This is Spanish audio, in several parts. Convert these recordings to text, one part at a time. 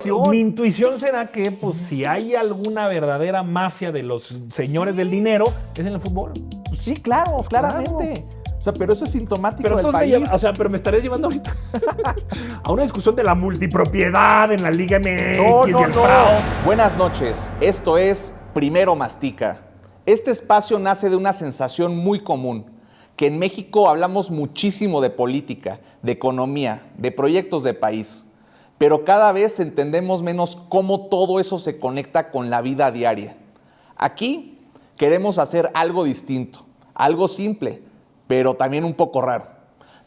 Mi intuición será que, pues, si hay alguna verdadera mafia de los señores del dinero, es en el fútbol. Sí, claro, claramente. O sea, pero eso es sintomático Pero del entonces país. pero me estarías llevando ahorita a una discusión de la multipropiedad en la Liga MX No, y no, el no. fraude. Buenas noches. Esto es Primero Mastica. Este espacio nace de una sensación muy común, que en México hablamos muchísimo de política, de economía, de proyectos de país, pero cada vez entendemos menos cómo todo eso se conecta con la vida diaria. Aquí queremos hacer algo distinto, algo simple, pero también un poco raro.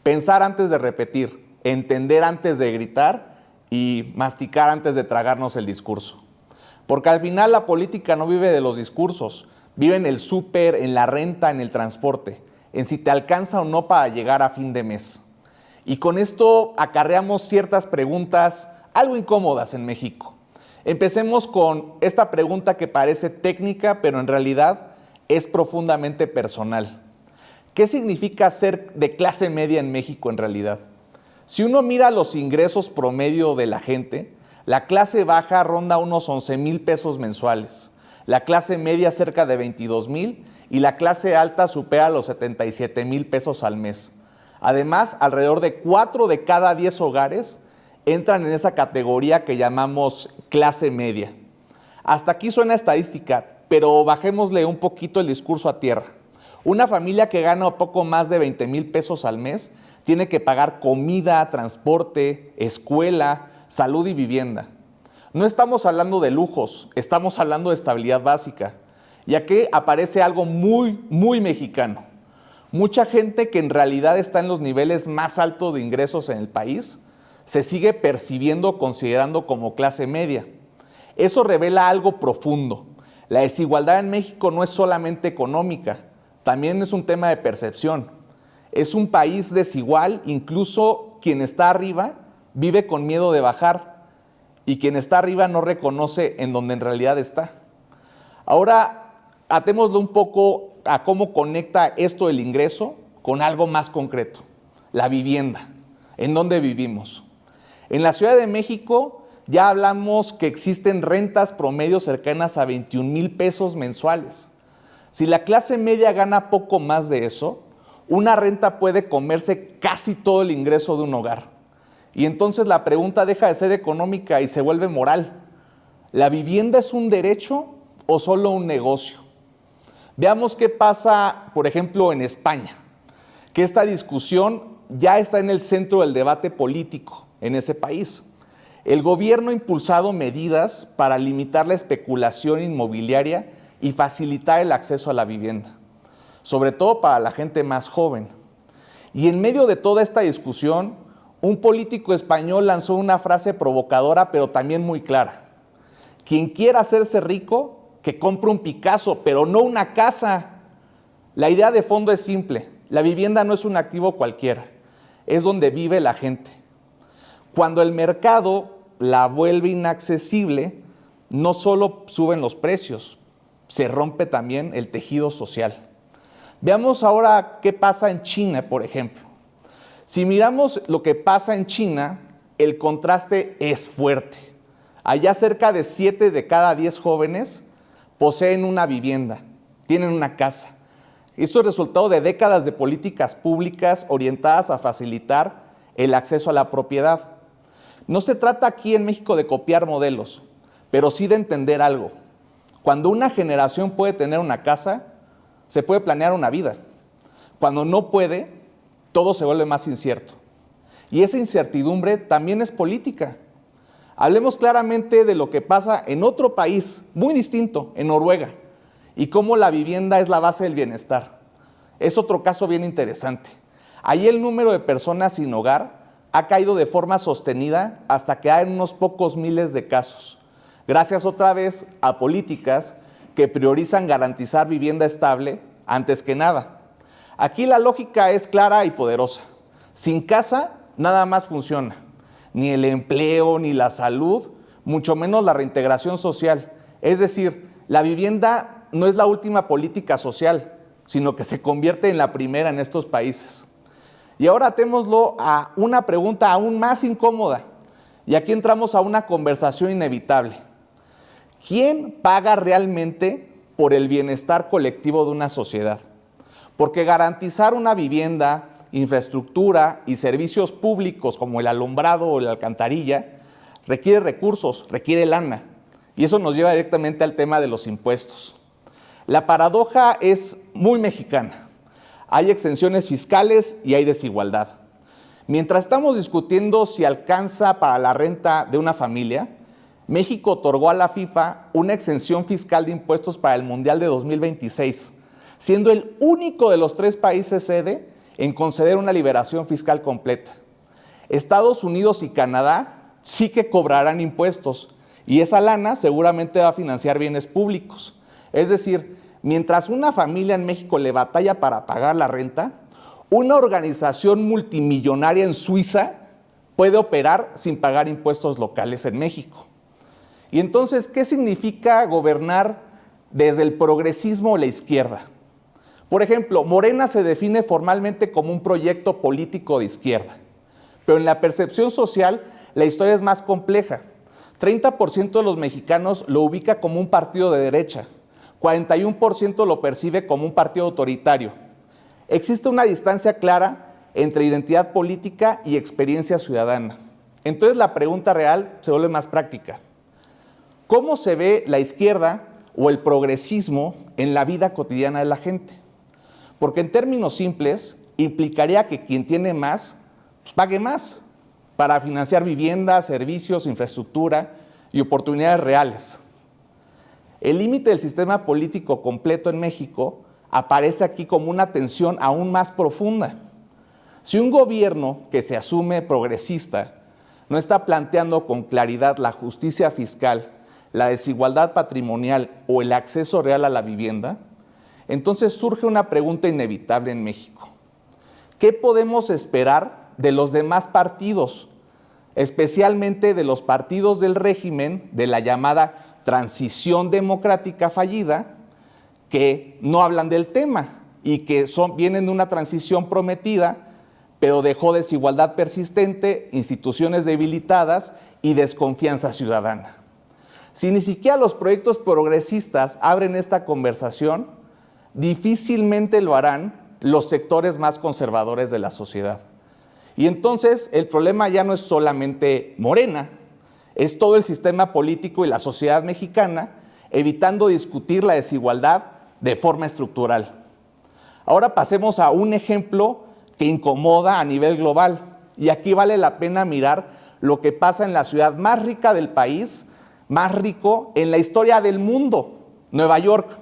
Pensar antes de repetir, entender antes de gritar y masticar antes de tragarnos el discurso. Porque al final la política no vive de los discursos, vive en el súper, en la renta, en el transporte, en si te alcanza o no para llegar a fin de mes. Y con esto acarreamos ciertas preguntas algo incómodas en México. Empecemos con esta pregunta que parece técnica, pero en realidad es profundamente personal. ¿Qué significa ser de clase media en México en realidad? Si uno mira los ingresos promedio de la gente, la clase baja ronda unos 11,000 pesos mensuales, la clase media cerca de 22,000 y la clase alta supera los 77,000 pesos al mes. Además, alrededor de 4 de cada 10 hogares entran en esa categoría que llamamos clase media. Hasta aquí suena estadística, pero bajémosle un poquito el discurso a tierra. Una familia que gana poco más de 20,000 pesos al mes tiene que pagar comida, transporte, escuela, salud y vivienda. No estamos hablando de lujos, estamos hablando de estabilidad básica. Y aquí aparece algo muy, muy mexicano. Mucha gente que en realidad está en los niveles más altos de ingresos en el país se sigue percibiendo, considerando como clase media. Eso revela algo profundo. La desigualdad en México no es solamente económica, también es un tema de percepción. Es un país desigual, incluso quien está arriba vive con miedo de bajar y quien está arriba no reconoce en donde en realidad está. Ahora, atémoslo un poco a cómo conecta esto el ingreso con algo más concreto, la vivienda, en dónde vivimos. En la Ciudad de México ya hablamos que existen rentas promedio cercanas a 21,000 pesos mensuales. Si la clase media gana poco más de eso, una renta puede comerse casi todo el ingreso de un hogar. Y entonces la pregunta deja de ser económica y se vuelve moral. ¿La vivienda es un derecho o solo un negocio? Veamos qué pasa, por ejemplo, en España, que esta discusión ya está en el centro del debate político en ese país. El gobierno ha impulsado medidas para limitar la especulación inmobiliaria y facilitar el acceso a la vivienda, sobre todo para la gente más joven. Y en medio de toda esta discusión, un político español lanzó una frase provocadora, pero también muy clara. Quien quiera hacerse rico, que compre un Picasso, pero no una casa. La idea de fondo es simple. La vivienda no es un activo cualquiera, es donde vive la gente. Cuando el mercado la vuelve inaccesible, no solo suben los precios, se rompe también el tejido social. Veamos ahora qué pasa en China, por ejemplo. Si miramos lo que pasa en China, el contraste es fuerte. Allá cerca de 7 de cada 10 jóvenes poseen una vivienda, tienen una casa. Esto es resultado de décadas de políticas públicas orientadas a facilitar el acceso a la propiedad. No se trata aquí en México de copiar modelos, pero sí de entender algo. Cuando una generación puede tener una casa, se puede planear una vida. Cuando no puede, todo se vuelve más incierto. Y esa incertidumbre también es política. Hablemos claramente de lo que pasa en otro país muy distinto, en Noruega, y cómo la vivienda es la base del bienestar. Es otro caso bien interesante. Ahí el número de personas sin hogar ha caído de forma sostenida hasta quedar en unos pocos miles de casos, gracias otra vez a políticas que priorizan garantizar vivienda estable antes que nada. Aquí la lógica es clara y poderosa. Sin casa, nada más funciona. Ni el empleo, ni la salud, mucho menos la reintegración social. Es decir, la vivienda no es la última política social, sino que se convierte en la primera en estos países. Y ahora atémoslo a una pregunta aún más incómoda. Y aquí entramos a una conversación inevitable. ¿Quién paga realmente por el bienestar colectivo de una sociedad? Porque garantizar una vivienda, infraestructura y servicios públicos como el alumbrado o la alcantarilla requiere recursos, requiere lana. Y eso nos lleva directamente al tema de los impuestos. La paradoja es muy mexicana. Hay exenciones fiscales y hay desigualdad. Mientras estamos discutiendo si alcanza para la renta de una familia, México otorgó a la FIFA una exención fiscal de impuestos para el Mundial de 2026, siendo el único de los 3 países sede en conceder una liberación fiscal completa. Estados Unidos y Canadá sí que cobrarán impuestos y esa lana seguramente va a financiar bienes públicos. Es decir, mientras una familia en México le batalla para pagar la renta, una organización multimillonaria en Suiza puede operar sin pagar impuestos locales en México. Y entonces, ¿qué significa gobernar desde el progresismo o la izquierda? Por ejemplo, Morena se define formalmente como un proyecto político de izquierda, pero en la percepción social la historia es más compleja. 30% de los mexicanos lo ubica como un partido de derecha, 41% lo percibe como un partido autoritario. Existe una distancia clara entre identidad política y experiencia ciudadana. Entonces la pregunta real se vuelve más práctica. ¿Cómo se ve la izquierda o el progresismo en la vida cotidiana de la gente? Porque en términos simples implicaría que quien tiene más, pues pague más para financiar viviendas, servicios, infraestructura y oportunidades reales. El límite del sistema político completo en México aparece aquí como una tensión aún más profunda. Si un gobierno que se asume progresista no está planteando con claridad la justicia fiscal, la desigualdad patrimonial o el acceso real a la vivienda, entonces surge una pregunta inevitable en México. ¿Qué podemos esperar de los demás partidos, especialmente de los partidos del régimen de la llamada transición democrática fallida, que no hablan del tema y que vienen de una transición prometida, pero dejó desigualdad persistente, instituciones debilitadas y desconfianza ciudadana? Si ni siquiera los proyectos progresistas abren esta conversación, difícilmente lo harán los sectores más conservadores de la sociedad. Y entonces el problema ya no es solamente Morena, es todo el sistema político y la sociedad mexicana evitando discutir la desigualdad de forma estructural. Ahora pasemos a un ejemplo que incomoda a nivel global, y aquí vale la pena mirar lo que pasa en la ciudad más rica del país, más rico en la historia del mundo, Nueva York.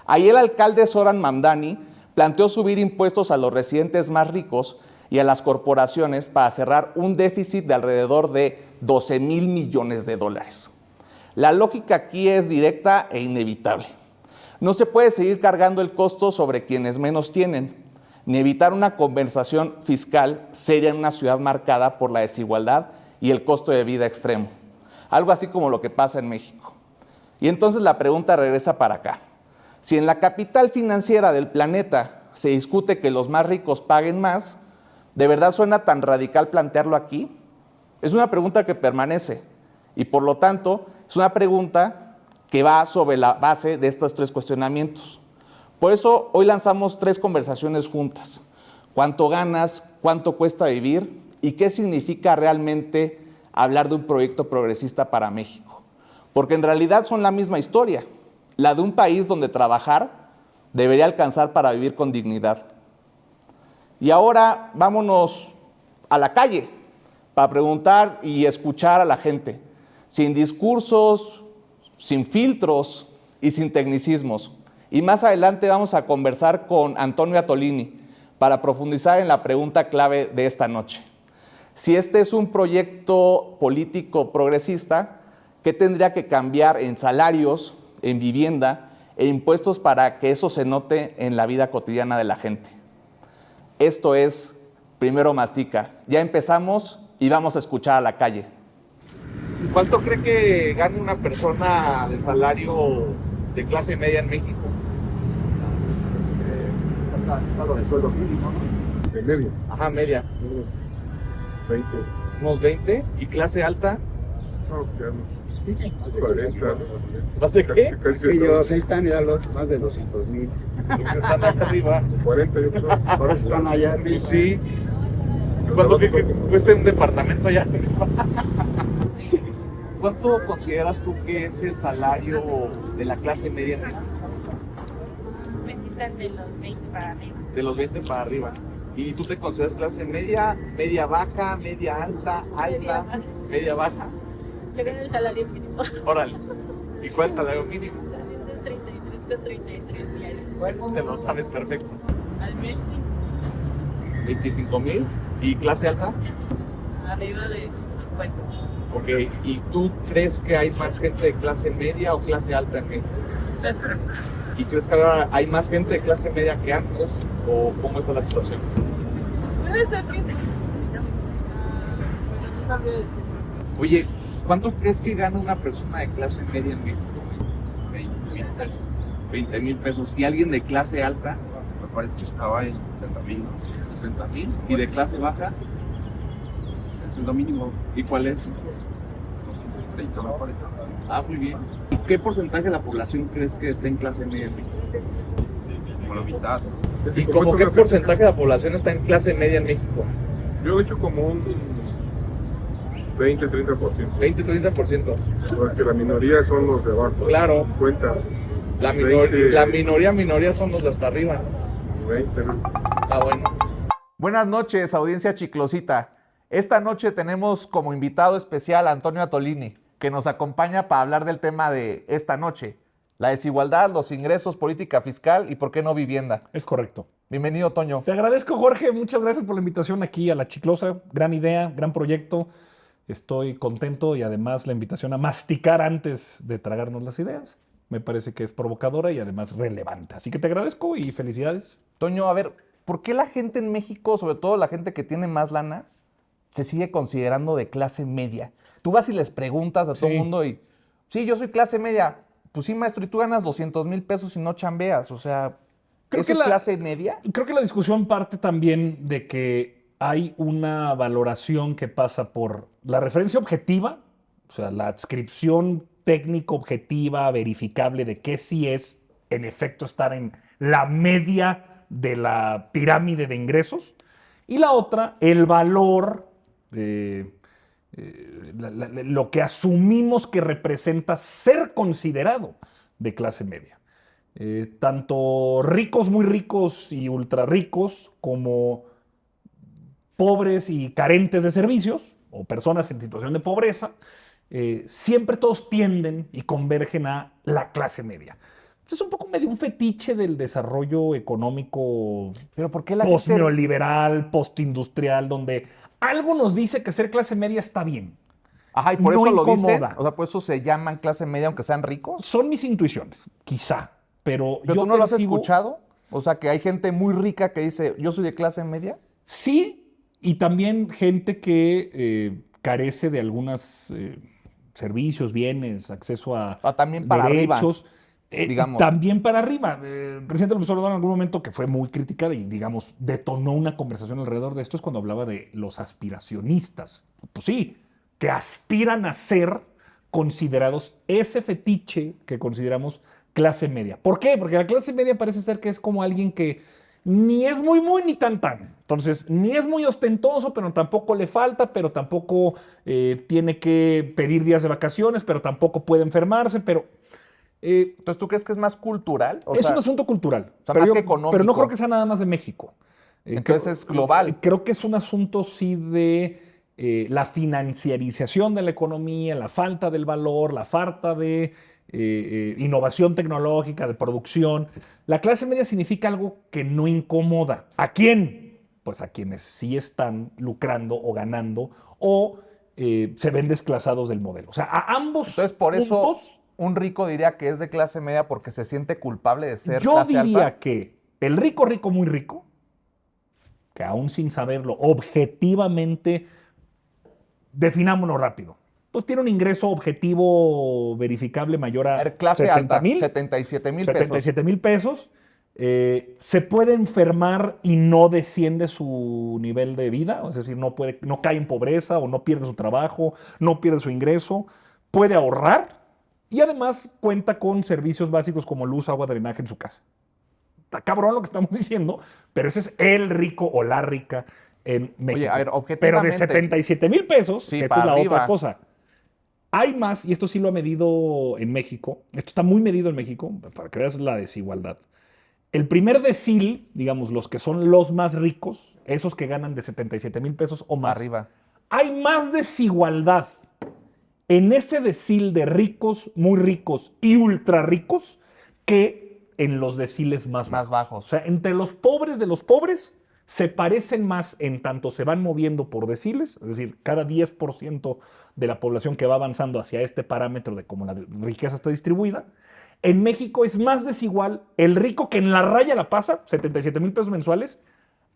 Ahí el alcalde Zoran Mamdani planteó subir impuestos a los residentes más ricos y a las corporaciones para cerrar un déficit de alrededor de 12,000 millones de dólares. La lógica aquí es directa e inevitable. No se puede seguir cargando el costo sobre quienes menos tienen, ni evitar una conversación fiscal seria en una ciudad marcada por la desigualdad y el costo de vida extremo. Algo así como lo que pasa en México. Y entonces la pregunta regresa para acá. Si en la capital financiera del planeta se discute que los más ricos paguen más, ¿de verdad suena tan radical plantearlo aquí? Es una pregunta que permanece y por lo tanto es una pregunta que va sobre la base de estos 3 cuestionamientos. Por eso hoy lanzamos 3 conversaciones juntas. ¿Cuánto ganas? ¿Cuánto cuesta vivir? ¿Y qué significa realmente hablar de un proyecto progresista para México? Porque en realidad son la misma historia, la de un país donde trabajar debería alcanzar para vivir con dignidad. Y ahora vámonos a la calle para preguntar y escuchar a la gente, sin discursos, sin filtros y sin tecnicismos. Y más adelante vamos a conversar con Antonio Atolini para profundizar en la pregunta clave de esta noche. Si este es un proyecto político progresista, ¿qué tendría que cambiar en salarios, en vivienda e impuestos para que eso se note en la vida cotidiana de la gente? Esto es Primero Mastica. Ya empezamos y vamos a escuchar a la calle. ¿Cuánto cree que gane una persona de salario de clase media en México? Está lo de sueldo mínimo, ¿no? De medio. Ajá, media. 20. Unos 20. ¿Y clase alta? No, ya no. 40. ¿Más de qué? Casi Ellos ahí están ya los más de 200,000. Los que están allá arriba. 40, yo creo. Por eso están allá arriba. Pues sí. ¿Cuánto que cuesta un departamento allá arriba? ¿Cuánto consideras tú que es el salario de la clase media en México? Pues sí están de los 20 para arriba. De los 20 para arriba. ¿Y tú te consideras clase media, media baja, media alta, alta, media baja? Yo gano el salario mínimo. Órale. ¿Y cuál es el salario mínimo? Es 33,33 diarios. Pues te lo sabes perfecto. Al mes 25. 25,000. ¿Y clase alta? Arriba de 50. Ok. ¿Y tú crees que hay más gente de clase media o clase alta en México? Las creo. ¿Y crees que ahora hay más gente de clase media que antes? ¿O cómo está la situación? Puede ser que sí. Bueno, no sabría decir. Oye, ¿cuánto crees que gana una persona de clase media en México? 20,000 pesos. 20,000 pesos. ¿Y alguien de clase alta? Me parece que estaba en 70,000. 60,000. ¿Y de clase baja? El sueldo mínimo, ¿Y cuál es? 230, me parece. Ah, muy bien. ¿Y qué porcentaje de la población crees que está en clase media en México? Como la mitad. ¿Y como qué porcentaje de la población está en clase media en México? Yo he hecho como un 20-30%. 20-30%. Porque la minoría son los de abajo. Claro. 50. La 20. minoría son los de hasta arriba. 20, ¿no? Ah, bueno. Buenas noches, audiencia chiclosita. Esta noche tenemos como invitado especial a Antonio Atolini, que nos acompaña para hablar del tema de esta noche: la desigualdad, los ingresos, política fiscal y por qué no vivienda. Es correcto. Bienvenido, Toño. Te agradezco, Jorge. Muchas gracias por la invitación aquí a La Chiclosa. Gran idea, gran proyecto. Estoy contento y además la invitación a masticar antes de tragarnos las ideas. Me parece que es provocadora y además relevante. Así que te agradezco y felicidades. Toño, a ver, ¿por qué la gente en México, sobre todo la gente que tiene más lana, se sigue considerando de clase media? Tú vas y les preguntas a todo el Sí. mundo y, sí, yo soy clase media. Pues sí, maestro, y tú ganas 200,000 pesos y no chambeas. O sea, Creo ¿eso que es clase media? Creo que la discusión parte también de que hay una valoración que pasa por la referencia objetiva, o sea, la adscripción técnico objetiva, verificable de que sí es, en efecto, estar en la media de la pirámide de ingresos. Y la otra, el valor, lo que asumimos que representa ser considerado de clase media. Tanto ricos, muy ricos y ultra ricos, como pobres y carentes de servicios, o personas en situación de pobreza, siempre todos tienden y convergen a la clase media. Es un poco medio un fetiche del desarrollo económico Pero ¿por qué la gente... post-neoliberal, post-industrial, donde algo nos dice que ser clase media está bien. Ajá, y por no eso lo dicen, incomoda? o sea, por eso se llaman clase media aunque sean ricos. Son mis intuiciones, quizá, pero ¿Pero yo tú no lo has percibo... escuchado? O sea, que hay gente muy rica que dice, yo soy de clase media. Sí, y también gente que carece de algunos servicios, bienes, acceso a También para derechos. arriba, digamos. También para arriba. El presidente López Obrador en algún momento, que fue muy criticado y, digamos, detonó una conversación alrededor de esto, es cuando hablaba de los aspiracionistas. Pues sí, que aspiran a ser considerados ese fetiche que consideramos clase media. ¿Por qué? Porque la clase media parece ser que es como alguien que ni es muy, muy, ni tan, tan. Entonces, ni es muy ostentoso, pero tampoco le falta, pero tampoco tiene que pedir días de vacaciones, pero tampoco puede enfermarse, pero... Entonces, ¿tú crees que es más cultural? O es sea, un asunto cultural, sea, pero, más que económico. pero no creo que sea nada más de México. Entonces es global. Creo que es un asunto, sí, de la financiarización de la economía, la falta del valor, la falta de innovación tecnológica, de producción. La clase media significa algo que no incomoda. ¿A quién? Pues a quienes sí están lucrando o ganando o se ven desclasados del modelo. O sea, a ambos Entonces, por eso puntos, un rico diría que es de clase media porque se siente culpable de ser yo clase diría alta. que el rico, rico, muy rico, que aún sin saberlo, objetivamente, definámonos rápido, pues tiene un ingreso objetivo verificable mayor a Clase alta, 70,000, 77,000 pesos. 77,000 pesos. se puede enfermar y no desciende su nivel de vida, es decir, no cae en pobreza o no pierde su trabajo, no pierde su ingreso, puede ahorrar y además cuenta con servicios básicos como luz, agua, drenaje en su casa. Está cabrón lo que estamos diciendo, pero ese es el rico o la rica en México. Oye, a ver, Pero de objetivamente, 77,000 pesos, sí, que esta es para la arriba. otra cosa. Hay más, y esto sí lo ha medido en México, esto está muy medido en México, para que veas la desigualdad. El primer decil, digamos, los que son los más ricos, esos que ganan de 77,000 pesos o más, Arriba. hay más desigualdad en ese decil de ricos, muy ricos y ultra ricos que en los deciles más Más bajos. O sea, entre los pobres de los pobres se parecen más en tanto se van moviendo por deciles, es decir, cada 10% de la población que va avanzando hacia este parámetro de cómo la riqueza está distribuida. En México es más desigual el rico que en la raya la pasa, 77,000 pesos mensuales,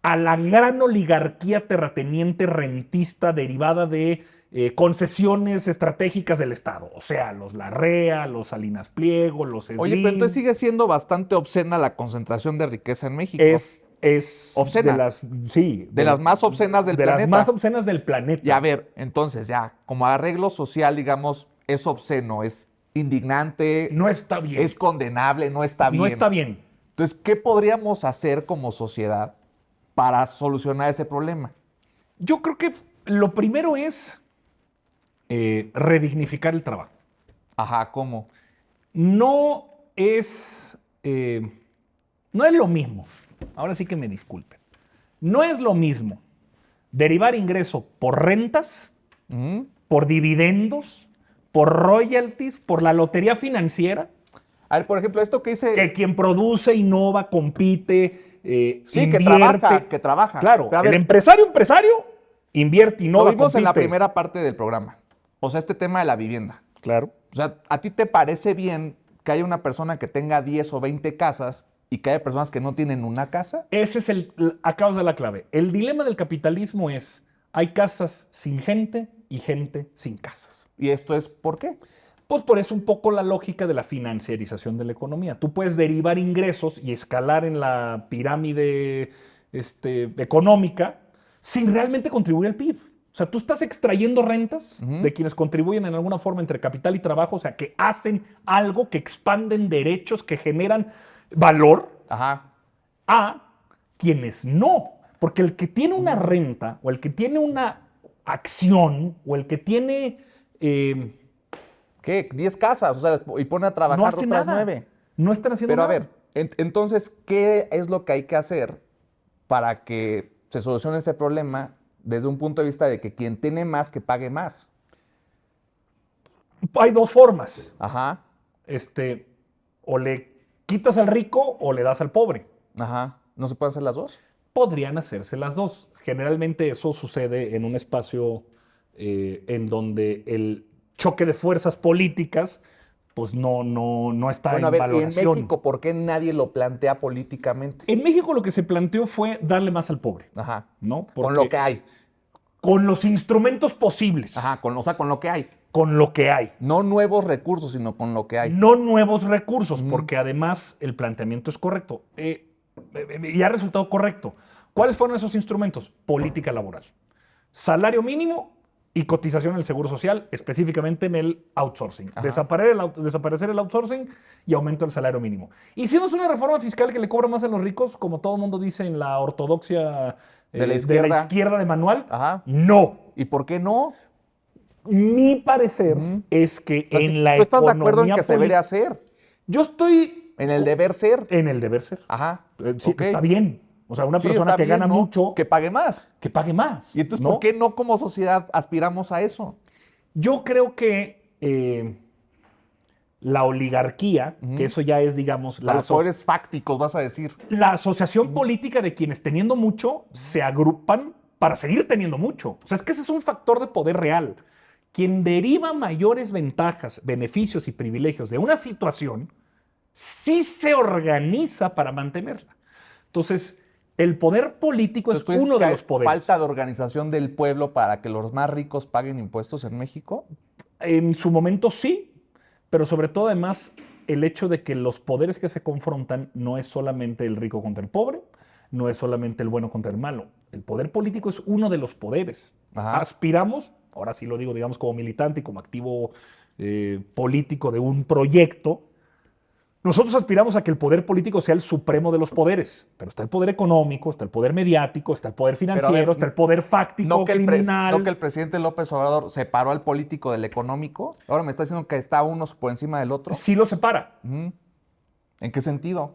a la gran oligarquía terrateniente rentista derivada de concesiones estratégicas del Estado. O sea, los Larrea, los Salinas Pliego, los Slim. Oye, pero entonces sigue siendo bastante obscena la concentración de riqueza en México. Es obscena. de las, sí, De las más obscenas del de planeta. las más obscenas del planeta. Y a ver, entonces ya, como arreglo social, digamos, es obsceno, es indignante, No está bien. es condenable, no está bien. No está bien. Entonces, ¿qué podríamos hacer como sociedad para solucionar ese problema? Yo creo que lo primero es redignificar el trabajo. Ajá, ¿cómo? No es lo mismo. Ahora sí que me disculpen. No es lo mismo derivar ingreso por rentas, Ujú. por dividendos, por royalties, por la lotería financiera, A ver, por ejemplo, esto que dice... que quien produce, innova, compite, sí, invierte. que trabaja. Claro, Pero a el ver, empresario invierte, lo innova, vimos en la compite. primera parte del programa. O sea, este tema de la vivienda. Claro. O sea, ¿a ti te parece bien que haya una persona que tenga 10 o 20 casas y que haya personas que no tienen una casa? Ese es acabas de la clave. El dilema del capitalismo es, hay casas sin gente y gente sin casas. ¿Y esto es por qué? Pues por eso un poco la lógica de la financiarización de la economía. Tú puedes derivar ingresos y escalar en la pirámide económica sin realmente contribuir al PIB. O sea, tú estás extrayendo rentas de quienes contribuyen en alguna forma entre capital y trabajo, o sea, que hacen algo, que expanden derechos, que generan valor Ajá. a quienes no. Porque el que tiene una renta o el que tiene una acción o el que tiene... ¿Qué? 10 casas, o sea, y pone a trabajar no hace otras nada. 9. No están haciendo Pero a nada. ver, entonces, ¿qué es lo que hay que hacer para que se solucione ese problema desde un punto de vista de que quien tiene más, que pague más? Hay dos formas. Ajá, O le quitas al rico o le das al pobre. ajá. ¿No se pueden hacer las dos? Podrían hacerse las dos. Generalmente eso sucede en un espacio en donde el choque de fuerzas políticas pues no está Bueno, a en ver, valoración. en México, ¿por qué nadie lo plantea políticamente? En México lo que se planteó fue darle más al pobre, Ajá. ¿no? Con Porque lo que hay. con los instrumentos posibles, Ajá, o sea, con lo que hay. con lo que hay. No nuevos recursos, sino con lo que hay. No nuevos recursos, porque además el planteamiento es correcto. Y ha resultado correcto. ¿Cuáles fueron esos instrumentos? Política laboral. Salario mínimo y cotización en el Seguro Social, específicamente en el outsourcing. Ajá. Desaparecer el outsourcing y aumento del salario mínimo. Hicimos una reforma fiscal que le cobra más a los ricos, como todo el mundo dice en la ortodoxia De la izquierda. de manual. Ajá. No. ¿Y por qué no? Mi parecer es que O sea, en la ¿tú estás de economía acuerdo en que se debería política- hacer? Yo estoy En el deber ser. en el deber ser. Ajá. Sí, ok. está bien. O sea, una Sí, persona está que bien, gana ¿no? mucho, Que pague más. que pague más. Y entonces, ¿no? ¿por qué no como sociedad aspiramos a eso? Yo creo que la oligarquía, que eso ya es, digamos, A los poderes fácticos, vas a decir. la asociación política de quienes teniendo mucho se agrupan para seguir teniendo mucho. O sea, es que ese es un factor de poder real. Quien deriva mayores ventajas, beneficios y privilegios de una situación, sí se organiza para mantenerla. Entonces, el poder político es Entonces, ¿tú dices uno que de hay los poderes. falta de organización del pueblo para que los más ricos paguen impuestos en México? En su momento sí, pero sobre todo además el hecho de que los poderes que se confrontan no es solamente el rico contra el pobre, no es solamente el bueno contra el malo. El poder político es uno de los poderes. Ajá. Aspiramos, ahora sí lo digo, digamos, como militante y como activo político de un proyecto, nosotros aspiramos a que el poder político sea el supremo de los poderes, pero está el poder económico, está el poder mediático, está el poder financiero, está el poder fáctico, ¿No que, criminal. ¿No que el presidente López Obrador separó al político del económico? Ahora me está diciendo que está uno por encima del otro. Sí lo separa. Ujú. ¿En qué sentido?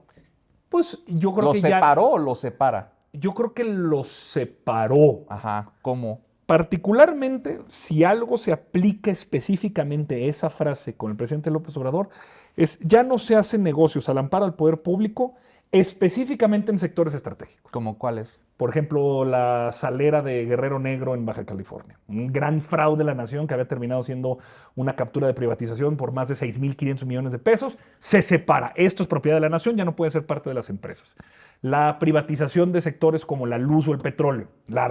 Pues yo creo ¿Lo que separó o lo separa? yo creo que lo separó. Ajá, ¿cómo? Particularmente, si algo se aplica específicamente esa frase con el presidente López Obrador, es ya no se hacen negocios al amparo al poder público, específicamente en sectores estratégicos. ¿Cómo cuáles? Por ejemplo, la salera de Guerrero Negro en Baja California. Un gran fraude de la nación que había terminado siendo una captura de privatización por más de 6.500 millones de pesos. Se separa. Esto es propiedad de la nación, ya no puede ser parte de las empresas. La privatización de sectores como la luz o el petróleo. La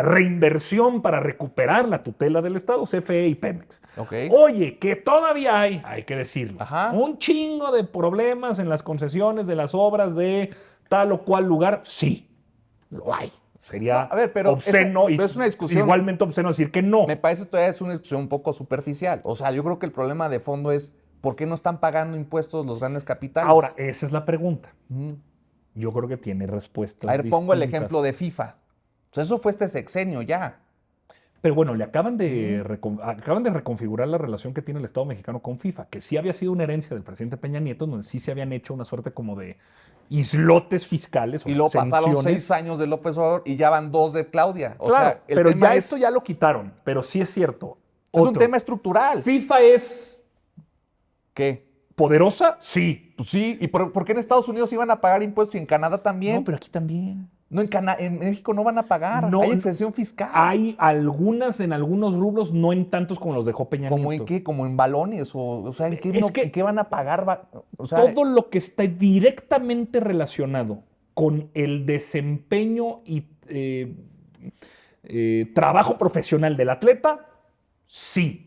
reinversión para recuperar la tutela del Estado, CFE y Pemex. Ok. Oye, que todavía hay que decirlo, Ajá. un chingo de problemas en las concesiones de las obras de tal o cual lugar, sí, lo hay. Sería No, a ver, pero obsceno pero es una discusión. igualmente obsceno decir que no. Me parece todavía es una discusión un poco superficial. O sea, yo creo que el problema de fondo es ¿por qué no están pagando impuestos los grandes capitales? Ahora, esa es la pregunta. Ujú. Yo creo que tiene respuestas A ver, pongo el distintas. ejemplo de FIFA. O sea, eso fue este sexenio ya. Pero bueno, le acaban de reconfigurar la relación que tiene el Estado mexicano con FIFA, que sí había sido una herencia del presidente Peña Nieto, donde sí se habían hecho una suerte como de islotes fiscales o Y luego pasaron exenciones. 6 años de López Obrador y ya van 2 de Claudia. O Claro, sea, el pero tema ya es, esto ya lo quitaron, pero sí es cierto. es un Otro, tema estructural. FIFA es ¿Qué? poderosa, sí. Pues sí, ¿y por qué en Estados Unidos iban a pagar impuestos y en Canadá también? No, pero aquí también. No, en México no van a pagar. No, Hay exención fiscal. Hay algunas en algunos rubros, no en tantos como los dejó Peña ¿Como en Nieto. qué? ¿Como en balones? O sea, ¿en qué, Es que en qué van a pagar? O sea, Todo lo que está directamente relacionado con el desempeño y trabajo profesional del atleta, sí.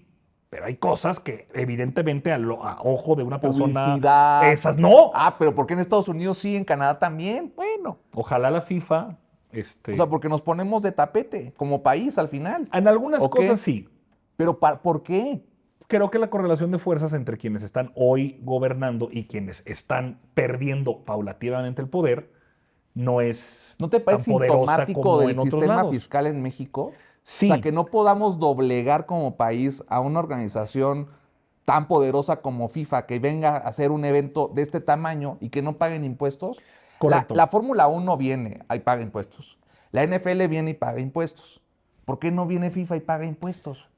Pero hay cosas que evidentemente a ojo de una persona, publicidad. esas no. Ah, pero ¿por qué en Estados Unidos sí, en Canadá también? Bueno, ojalá la FIFA, O sea, porque nos ponemos de tapete como país al final. en algunas ¿o qué? cosas sí. Pero ¿por qué? Creo que la correlación de fuerzas entre quienes están hoy gobernando y quienes están perdiendo paulativamente el poder no es ¿No te parece tan poderosa sintomático como del en otros sistema lados. fiscal en México? Sí. O sea, que no podamos doblegar como país a una organización tan poderosa como FIFA que venga a hacer un evento de este tamaño y que no paguen impuestos. Correcto. La Fórmula 1 viene y paga impuestos. La NFL viene y paga impuestos. ¿Por qué no viene FIFA y paga impuestos?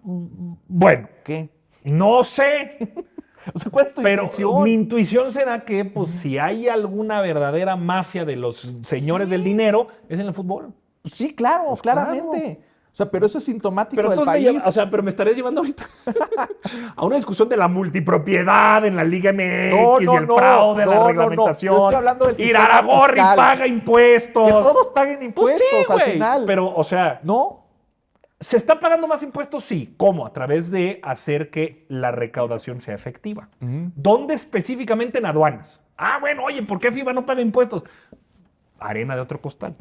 Bueno, ¿Qué? no sé, O sea, ¿cuál es tu pero intuición? mi intuición será que pues, si hay alguna verdadera mafia de los señores del dinero, es en el fútbol. Sí, claro, Pues claramente. O sea, pero eso es sintomático Pero, del entonces país. pero me estarías llevando ahorita a una discusión de la multipropiedad en la Liga MX No, y no, el no, fraude, no, la no, no. reglamentación. Yo estoy hablando del sistema Iraragorri fiscal. paga impuestos. Que todos paguen Pues impuestos sí, al güey, final. pero, o sea, ¿No? ¿se está pagando más impuestos? Sí. ¿Cómo? A través de hacer que la recaudación sea efectiva. ¿Dónde específicamente? En aduanas. Ah, bueno, oye, ¿por qué FIFA no paga impuestos? Arena de otro costal.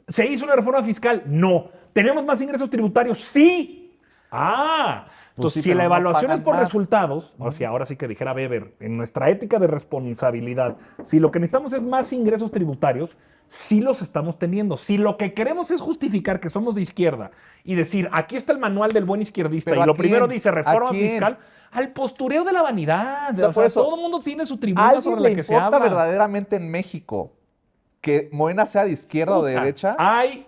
¿Se hizo una reforma fiscal? No. ¿Tenemos más ingresos tributarios? Sí. Ah, entonces sí, si pero la no evaluación es pagan por más. resultados, o sea, ahora sí que dijera Weber, en nuestra ética de responsabilidad, si lo que necesitamos es más ingresos tributarios, sí los estamos teniendo. Si lo que queremos es justificar que somos de izquierda y decir, aquí está el manual del buen izquierdista ¿Pero y a lo quién? primero dice reforma ¿A quién? fiscal, al postureo de la vanidad. O sea, O sea, por eso, todo el mundo tiene su ¿A tribuna alguien sobre le la que se importa habla. verdaderamente en México que Morena sea de izquierda o de Puta, derecha? Hay,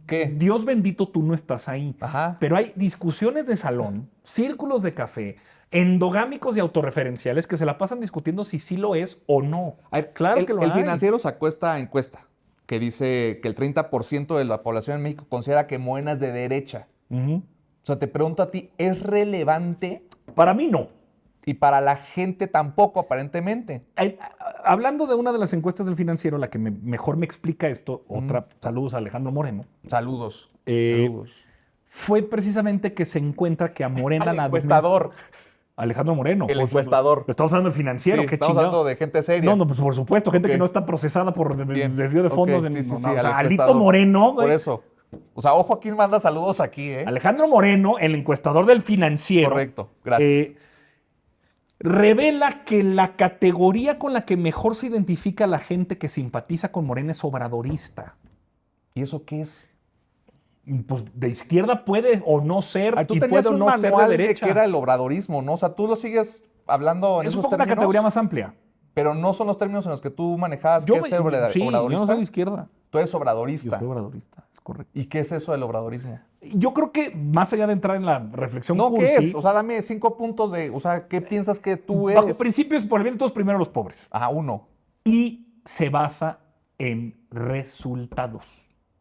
¿Qué? Dios bendito, tú no estás ahí. Ajá. Pero hay discusiones de salón, círculos de café, endogámicos y autorreferenciales que se la pasan discutiendo si sí lo es o no. A ver, Claro que lo el hay. Financiero sacó esta encuesta que dice que el 30% de la población en México considera que Morena es de derecha. Ujú. O sea, te pregunto a ti, ¿es relevante? Para mí no. Y para la gente tampoco, aparentemente. Hablando de una de las encuestas del Financiero, la que mejor me explica esto, otra, saludos a Alejandro Moreno. Saludos. Eh, Saludos. fue precisamente que se encuentra que a Morena El la encuestador. Alejandro Moreno. El Pues, encuestador. Estamos hablando del financiero, Sí, qué estamos chingado. hablando de gente seria. No, no, pues por supuesto, gente Ok. que no está procesada por Bien. desvío de fondos. Ok, en- sí, sí, no, sí, no, o al sea, Alito encuestador. Moreno, güey. Por eso. O sea, ojo a quién manda saludos aquí, ¿eh? Alejandro Moreno, el encuestador del financiero. Correcto, gracias. Revela que la categoría con la que mejor se identifica la gente que simpatiza con Morena es obradorista. ¿Y eso qué es? Pues de izquierda puede o no ser, Tú y tenías puede o un no ser de manual de derecha. que era el obradorismo, ¿no? O sea, tú lo sigues hablando en Es un esos poco una términos, categoría más amplia. pero no son los términos en los que tú manejabas. ¿Qué es ser sí, yo no obradorista? soy de izquierda. Tú eres Yo obradorista. soy obradorista, es correcto. ¿Y qué es eso del obradorismo? Yo creo que más allá de entrar en la reflexión No, ¿qué cursi, es? O sea, dame 5 puntos de, o sea, ¿qué piensas que tú bajo eres? principios, por el bien de todos, primero los pobres. Ajá, uno. Y se basa en resultados.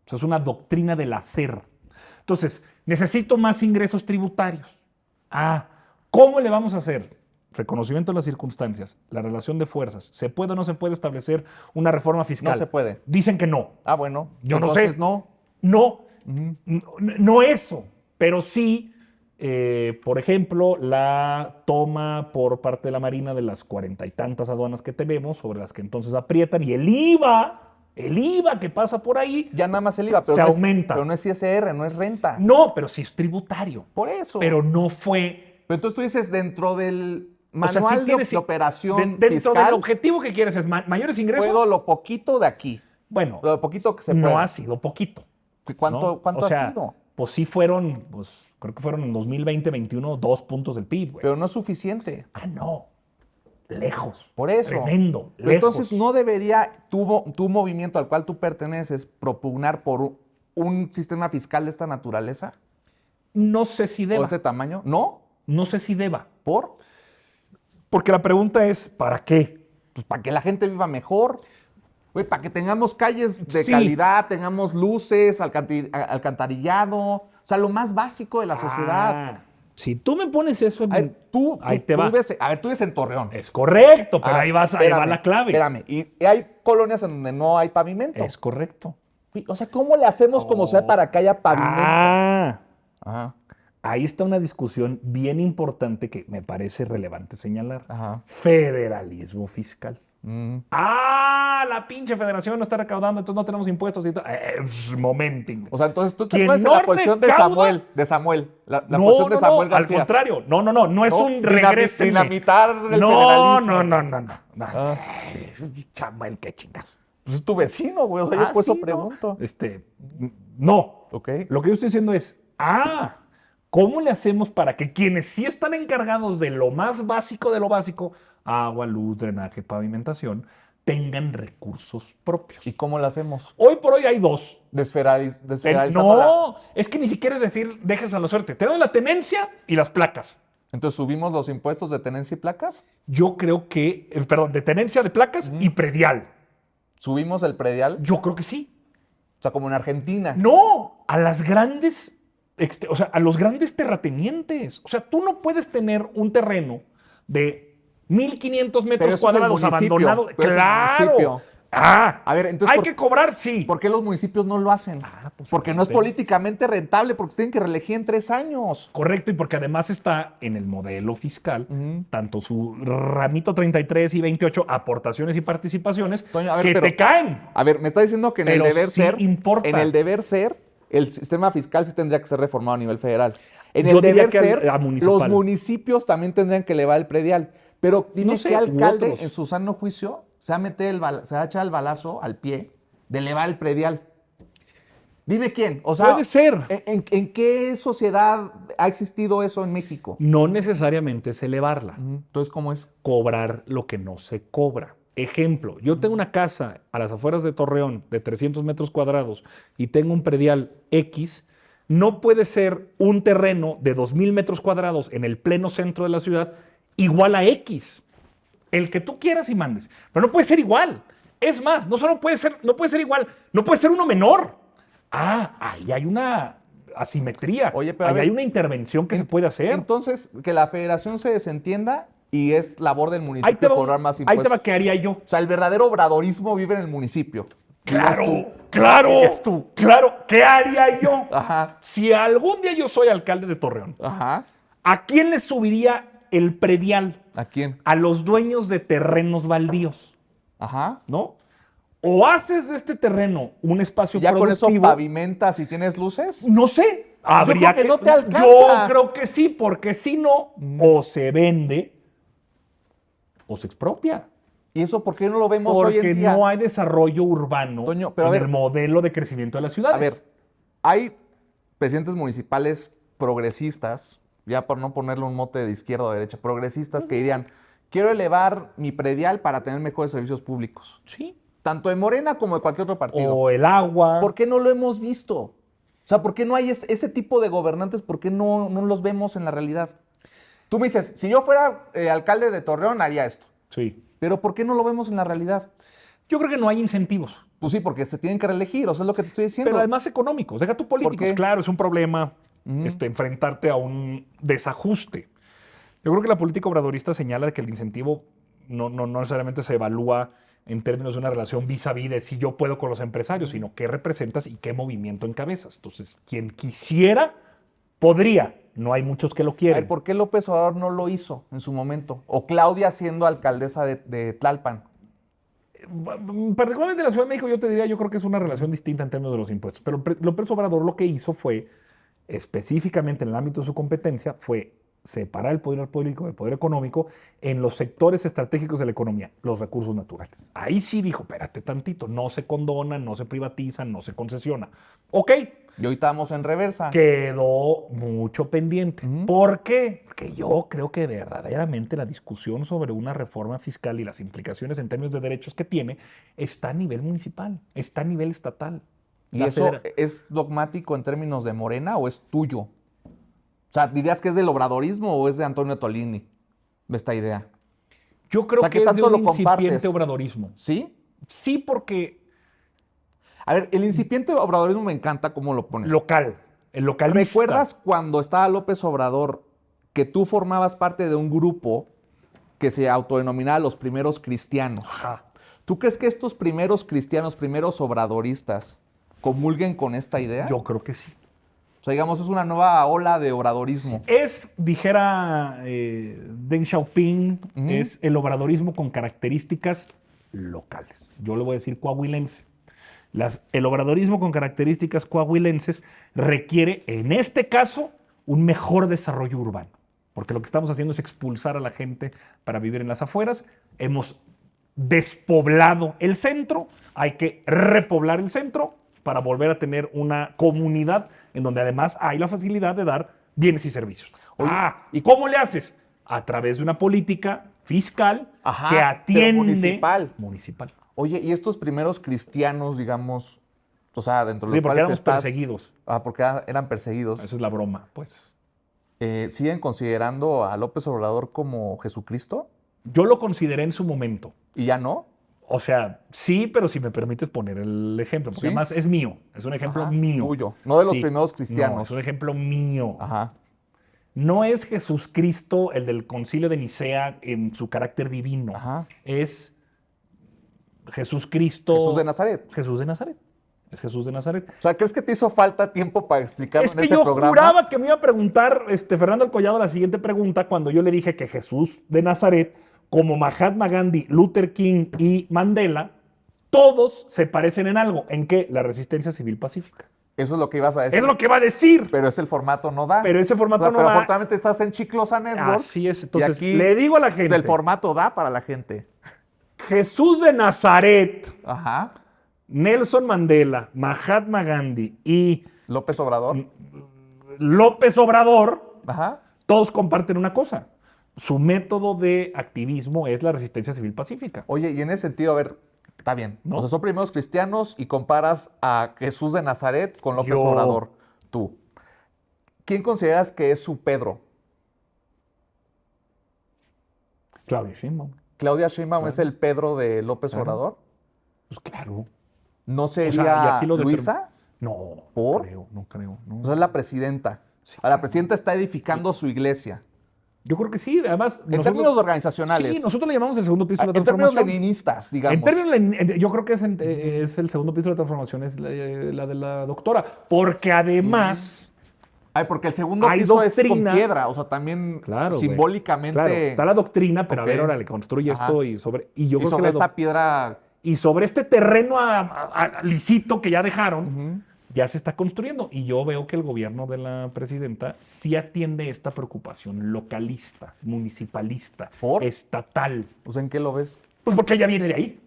O sea, es una doctrina del hacer. Entonces, necesito más ingresos tributarios. ¿Cómo le vamos a hacer? Reconocimiento de las circunstancias, la relación de fuerzas. ¿Se puede o no se puede establecer una reforma fiscal? No se puede. Dicen que no. Ah, bueno. Yo no Entonces, sé. no. No, Ujú. no eso, pero sí, por ejemplo, la toma por parte de la Marina de las 40 y tantas aduanas que tenemos, sobre las que entonces aprietan, y el IVA que pasa por ahí, Ya nada más el IVA, pero Se no aumenta. Pero no es ISR, no es renta. no, pero sí es tributario, Por eso. pero no fue... Pero entonces tú dices dentro del o sea, manual sí tienes- de operación dentro del fiscal, objetivo que quieres es mayores ingresos. puedo lo poquito de aquí, Bueno, lo poquito que se no pueda. ha sido poquito. ¿Cuánto, ¿no? cuánto O sea, ha sido? Pues sí fueron, pues creo que fueron en 2020-21 2 puntos del PIB, güey. Pero no es suficiente. No. Lejos. Por eso. Tremendo. Pero Lejos. entonces no debería tu movimiento al cual tú perteneces propugnar por un sistema fiscal de esta naturaleza No sé si o deba. de este tamaño. ¿No? No sé si deba. ¿Por? Porque la pregunta es, ¿para qué? Pues para que la gente viva mejor. Güey, para que tengamos calles de Sí. calidad, tengamos luces, alcantarillado, o sea, lo más básico de la sociedad. Si tú me pones eso en... A ver, ahí te va. tú vives en Torreón. Es correcto, pero Ah, ahí va espérame, la clave. Espérame, y hay colonias en donde no hay pavimento. Es correcto. O sea, ¿cómo le hacemos como sea para que haya pavimento? Ajá, Ahí está una discusión bien importante que me parece relevante señalar. ajá. Federalismo fiscal. Mm. La pinche federación no está recaudando, entonces no tenemos impuestos y todo. Momenting. O sea, entonces tú te Quien pones en no la posición recauda- de Samuel. La no, posición de no, Samuel no, al García. contrario. No es un regreso. Dinamitar el No, federalismo. no. Ah. Chamuel, qué chingas. Pues es tu vecino, güey. O sea, yo por eso sí, pregunto. No. Ok. Lo que yo estoy diciendo es, ¿cómo le hacemos para que quienes sí están encargados de lo más básico de lo básico, agua, luz, drenaje, pavimentación, tengan recursos propios? ¿Y cómo lo hacemos? Hoy por hoy hay dos. Desfederalizando la... No, es que ni siquiera es decir, dejes a la suerte. Te doy la tenencia y las placas. Entonces, ¿subimos los impuestos de tenencia y placas? Yo creo que, perdón, de tenencia de placas y predial. ¿Subimos el predial? Yo creo que sí. O sea, como en Argentina. No, a las grandes, o sea, a los grandes terratenientes. O sea, tú no puedes tener un terreno de 1,500 Pero metros eso es el cuadrados municipio, abandonado. pero es el ¡Claro! municipio. A ver, entonces, hay que cobrar, sí. ¿por qué los municipios no lo hacen? Pues, Porque no es políticamente rentable, porque se tienen que reelegir en 3 años. Correcto, y porque además está en el modelo fiscal, Ujú. tanto su ramito 33 y 28, aportaciones y participaciones, Toño, a ver, que pero- te caen. A ver, me está diciendo que en Pero el deber sí ser, importa. en el deber ser, el sistema fiscal sí tendría que ser reformado a nivel federal. En Yo el diría deber que ser, a municipal. los municipios también tendrían que elevar el predial. Pero dime No sé, qué alcalde u otros. en su sano juicio se va a echar el balazo al pie de elevar el predial. Dime quién. O sea, Puede ser. ¿en qué sociedad ha existido eso en México? No necesariamente es elevarla, Entonces, ¿cómo es? cobrar lo que no se cobra. Ejemplo, yo tengo una casa a las afueras de Torreón de 300 metros cuadrados y tengo un predial X, no puede ser un terreno de 2,000 metros cuadrados en el pleno centro de la ciudad igual a X. El que tú quieras y mandes. Pero no puede ser igual. Es más, no solo puede ser, no puede ser igual, no puede ser uno menor. Ahí hay una asimetría. Oye, pero a ahí ver, hay una intervención que se puede hacer. Entonces, que la federación se desentienda y es labor del Ahí te municipio va, cobrar más ahí impuestos. te va, ¿qué haría yo? O sea, el verdadero obradorismo vive en el municipio. Claro, claro. ¿Qué haría yo? Ajá, Si algún día yo soy alcalde de Torreón, ajá. ¿a quién le subiría el predial? ¿A quién? A los dueños de terrenos baldíos, Ajá. ¿no? O haces de este terreno un espacio ¿Ya con eso productivo. pavimentas y tienes luces? No sé. Habría creo que no te Yo alcanza. creo que sí, porque si no, o se vende o se expropia. ¿Y eso por qué no lo vemos hoy Porque en día? no hay desarrollo urbano Toño, pero a en ver, el modelo de crecimiento de las ciudades. a ver, hay presidentes municipales progresistas, ya por no ponerle un mote de izquierda o derecha, progresistas que dirían, quiero elevar mi predial para tener mejores servicios públicos. Sí. Tanto de Morena como de cualquier otro partido. O el agua. ¿Por qué no lo hemos visto? O sea, ¿por qué no hay ese tipo de gobernantes? ¿Por qué no los vemos en la realidad? Tú me dices, si yo fuera alcalde de Torreón, haría esto. Sí. Pero ¿por qué no lo vemos en la realidad? Yo creo que no hay incentivos. Pues sí, porque se tienen que reelegir, o sea, es lo que te estoy diciendo. Pero además económicos. Deja tú políticos. qué? Claro, es un problema enfrentarte a un desajuste. Yo creo que la política obradorista señala que el incentivo no necesariamente se evalúa en términos de una relación vis a vis de si yo puedo con los empresarios, sino qué representas y qué movimiento encabezas. Entonces, quien quisiera, podría. No hay muchos que lo A quieren. ver, ¿por qué López Obrador no lo hizo en su momento? O Claudia siendo alcaldesa de Tlalpan. Particularmente en la Ciudad de México, yo te diría, yo creo que es una relación distinta en términos de los impuestos. Pero López Obrador lo que hizo fue, específicamente en el ámbito de su competencia, fue separar el poder político del poder económico en los sectores estratégicos de la economía, los recursos naturales. Ahí sí dijo, espérate tantito, no se condonan, no se privatizan, no se concesiona. Ok, Y ahorita vamos en reversa. quedó mucho pendiente. ¿Por qué? Porque yo creo que verdaderamente la discusión sobre una reforma fiscal y las implicaciones en términos de derechos que tiene está a nivel municipal, está a nivel estatal. ¿Y La eso federa- es dogmático en términos de Morena o es tuyo? O sea, ¿dirías que es del obradorismo o es de Antonio Tolini esta idea? Yo creo O sea, que ¿qué es de tanto un lo compartes? incipiente obradorismo. ¿Sí? Sí, porque A ver, el incipiente obradorismo me encanta cómo lo pones. local, el localista. ¿Recuerdas cuando estaba López Obrador que tú formabas parte de un grupo que se autodenominaba los primeros cristianos? Ajá. ¿Tú crees que estos primeros cristianos, primeros obradoristas, comulguen con esta idea? Yo creo que sí. O sea, digamos, es una nueva ola de obradorismo. Dijera Deng Xiaoping, es el obradorismo con características locales. Yo le voy a decir coahuilense. El obradorismo con características coahuilenses requiere, en este caso, un mejor desarrollo urbano. Porque lo que estamos haciendo es expulsar a la gente para vivir en las afueras. Hemos despoblado el centro, hay que repoblar el centro para volver a tener una comunidad en donde además hay la facilidad de dar bienes y servicios. ¿Y cómo le haces? A través de una política fiscal Ajá, que pero atiende... municipal. Oye, y estos primeros cristianos, digamos, o sea, dentro de Sí, los porque cuales éramos estás... perseguidos. Porque eran perseguidos. Esa es la broma, pues. ¿Siguen considerando a López Obrador como Jesucristo? Yo lo consideré en su momento. ¿Y ya no? O sea, sí, pero si me permites poner el ejemplo, porque ¿Sí? además es mío, es un ejemplo Ajá, mío. tuyo, no de los Sí. primeros cristianos. No, es un ejemplo mío. Ajá. No es Jesucristo el del concilio de Nicea en su carácter divino. Ajá. Es Jesús Cristo. Jesús de Nazaret. Jesús de Nazaret. Es Jesús de Nazaret. O sea, ¿crees que te hizo falta tiempo para explicarlo Es en que ese yo programa? juraba que me iba a preguntar Fernando Alcollado la siguiente pregunta cuando yo le dije que Jesús de Nazaret, como Mahatma Gandhi, Luther King y Mandela, todos se parecen en algo. ¿En qué? La resistencia civil pacífica. Eso es lo que ibas a decir. Es lo que va a decir. Pero ese formato no da. Pero ese formato no Pero da. afortunadamente estás en Chiclosa Network. Así es. y Entonces, aquí, le digo a la pues, gente. el formato da para la gente. Jesús de Nazaret, Ajá. Nelson Mandela, Mahatma Gandhi y López Obrador. López Obrador, Ajá. todos comparten una cosa. Su método de activismo es la resistencia civil pacífica. Oye, y en ese sentido, a ver, está bien. ¿No? O sea, son primeros cristianos y comparas a Jesús de Nazaret con López Yo. Obrador. Tú. ¿Quién consideras que es su Pedro? Claudia Sheinbaum. ¿Claudia Sheinbaum es el Pedro de López Claro. Obrador? Pues claro. ¿No O sería sea, y así lo Luisa? No, ¿Por? no creo. No. O sea, es la presidenta. Sí, La presidenta está edificando su iglesia. Yo creo que sí, además... En términos organizacionales. Sí, nosotros le llamamos el segundo piso de la En términos transformación. leninistas, digamos. En términos, yo creo que es el segundo piso de la transformación, es la de la doctora, porque además... Ay, porque el segundo Hay piso es con doctrina. piedra, o sea, también Claro, güey. simbólicamente. Claro, está la doctrina, pero Ok. a ver, ahora le construye Ajá. esto y sobre... Y yo Y creo sobre que esta piedra. y sobre este terreno lisito que ya dejaron, Ujú. ya se está construyendo. Y yo veo que el gobierno de la presidenta sí atiende esta preocupación localista, municipalista, ¿Por? estatal. Pues, ¿en qué lo ves? Pues porque ella viene de ahí,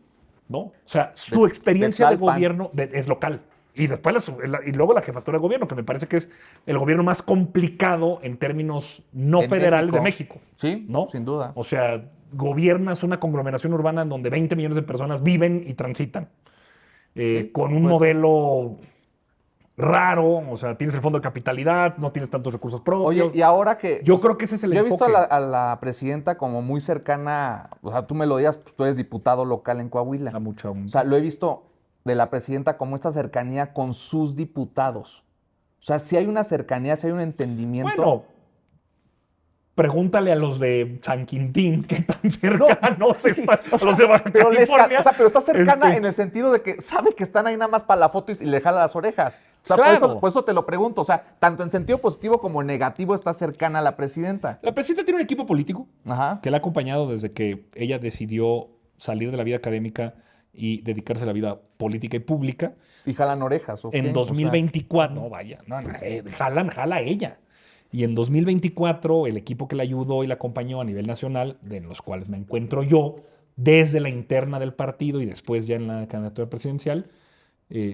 ¿no? O sea, su experiencia de Tlalpan. gobierno es local. Y después y luego la jefatura de gobierno, que me parece que es el gobierno más complicado en términos no En federales de México. Sí, ¿No? sin duda. O sea, gobiernas una conglomeración urbana en donde 20 millones de personas viven y transitan. Sí, Con un pues. modelo raro, o sea, tienes el fondo de capitalidad, no tienes tantos recursos propios. Oye, y ahora que. Yo creo que ese es el Yo he visto a enfoque. la presidenta como muy cercana. O sea, tú me lo digas, pues, tú eres diputado local en Coahuila. A mucha- O sea, lo he visto de la presidenta como esta cercanía con sus diputados. O sea, si hay una cercanía, si hay un entendimiento. Bueno, pregúntale a los de San Quintín qué tan cercanos están los de Baja Pero, California. pero está cercana Este, en el sentido de que sabe que están ahí nada más para la foto y le jala las orejas. O sea, Claro. por eso te lo pregunto. O sea, tanto en sentido positivo como en negativo está cercana a la presidenta. La presidenta tiene un equipo político Ajá. que la ha acompañado desde que ella decidió salir de la vida académica y dedicarse a la vida política y pública. Y jalan orejas. ¿o qué? En O sea, 2024, no vaya, jala ella. Y en 2024, el equipo que la ayudó y la acompañó a nivel nacional, de los cuales me encuentro yo, desde la interna del partido y después ya en la candidatura presidencial,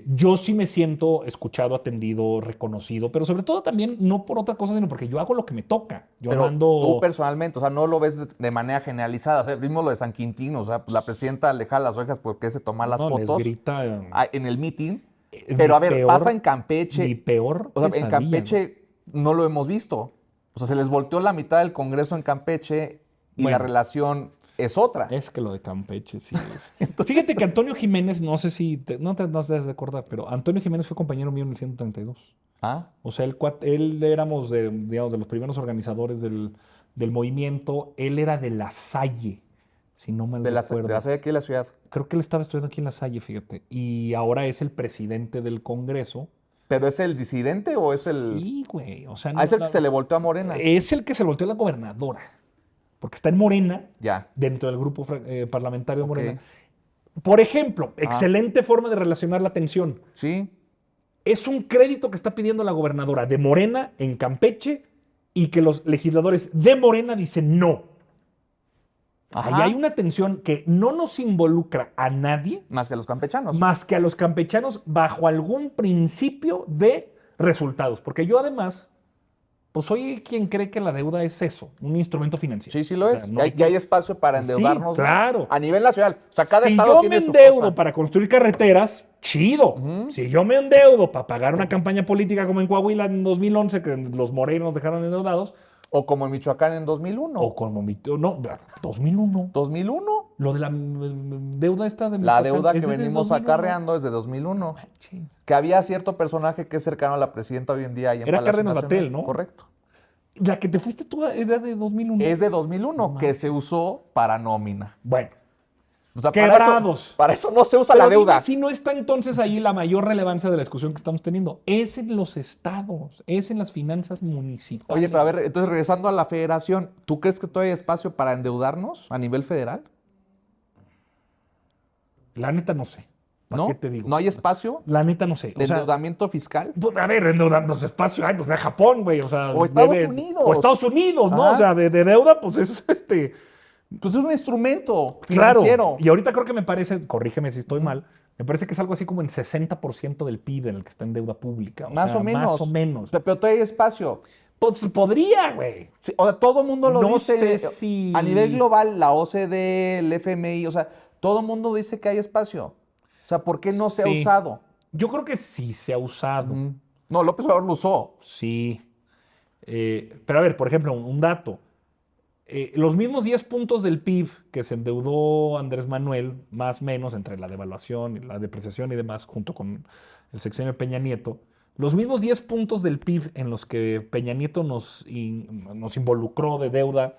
yo sí me siento escuchado, atendido, reconocido, pero sobre todo también no por otra cosa, sino porque yo hago lo que me toca. Yo pero no ando... tú personalmente, o sea, no lo ves de manera generalizada. O sea, vimos lo de San Quintín, o sea, pues la presidenta le jala las orejas porque se toma las no, les fotos grita, en el meeting. mi Pero a ver, peor- pasa en Campeche. Mi peor O sea, en pesadilla, Campeche no lo hemos visto. O sea, se les volteó la mitad del Congreso en Campeche y Bueno. la relación es otra. Es que lo de Campeche, sí. Fíjate que Antonio Jiménez, no sé si, no te debes de acordar, pero Antonio Jiménez fue compañero mío en el 132. ¿Ah? O sea, él éramos digamos, de los primeros organizadores del movimiento. Él era de La Salle, si no mal De la recuerdo. sede aquí de la ciudad. Creo que él estaba estudiando aquí en La Salle, fíjate. Y ahora es el presidente del Congreso. ¿Pero es el disidente o es el...? Sí, güey. O sea, Ah, es el que se le volteó a Morena. Es el que se volteó a la gobernadora. Porque está en Morena, Ya. dentro del grupo parlamentario de Ok. Morena. Por ejemplo, excelente forma de relacionar la atención. Sí. Es un crédito que está pidiendo la gobernadora de Morena en Campeche y que los legisladores de Morena dicen no. Ajá. Ahí hay una tensión que no nos involucra a nadie Más que los campechanos. más que a los campechanos bajo algún principio de resultados. Porque yo además, pues soy quien cree que la deuda es eso, un instrumento financiero. Sí, sí lo O es. sea, Y hay espacio para Sí, endeudarnos. claro. A nivel nacional. O sea, cada si estado yo tiene me su endeudo cosa. para construir carreteras, chido. Ujú. Si yo me endeudo para pagar una campaña política como en Coahuila en 2011, que los morenos nos dejaron endeudados, O como en Michoacán en 2001. o como no, 2001. 2001. Lo de la deuda esta de La Michoacán, deuda que ese es de venimos 2001. acarreando es de 2001. Manches. Que había cierto personaje que es cercano a la presidenta hoy en día. Ahí en Era Palacio Cárdenas Nacional. Batel, ¿no? Correcto. La que te fuiste tú es de 2001. Es de 2001, que se usó para nómina. Bueno, O sea, Quebrados. Para eso no se usa pero la deuda. dime si no está entonces ahí la mayor relevancia de la discusión que estamos teniendo. Es en los estados, es en las finanzas municipales. Oye, pero a ver, entonces regresando a la federación, ¿tú crees que todavía hay espacio para endeudarnos a nivel federal? La neta no sé. ¿Para ¿No? qué te digo? ¿No hay espacio La neta no sé. de O sea, endeudamiento fiscal? pues, a ver, endeudarnos espacio, ay, pues ve a Japón, güey. O sea, O Estados Unidos. O Estados Unidos, ¿no? Ajá. O sea, de deuda, pues es Pues es un instrumento Claro. financiero. Y ahorita creo que me parece, corrígeme si estoy mal, me parece que es algo así como en 60% del PIB en el que está en deuda pública. Más o menos. Más o menos. Pero todavía hay espacio. Pues podría, güey. Sí, o sea, todo el mundo lo No dice. sé si- A nivel global, la OCDE, el FMI, o sea, todo el mundo dice que hay espacio. O sea, ¿por qué no se ha Sí. usado? Yo creo que sí se ha usado. No, López Obrador lo usó. Sí. Pero a ver, por ejemplo, un dato. Los mismos 10 puntos del PIB que se endeudó Andrés Manuel, más o menos, entre la devaluación y la depreciación y demás, junto con el sexenio de Peña Nieto, Los mismos 10 puntos del PIB en los que Peña Nieto nos involucró de deuda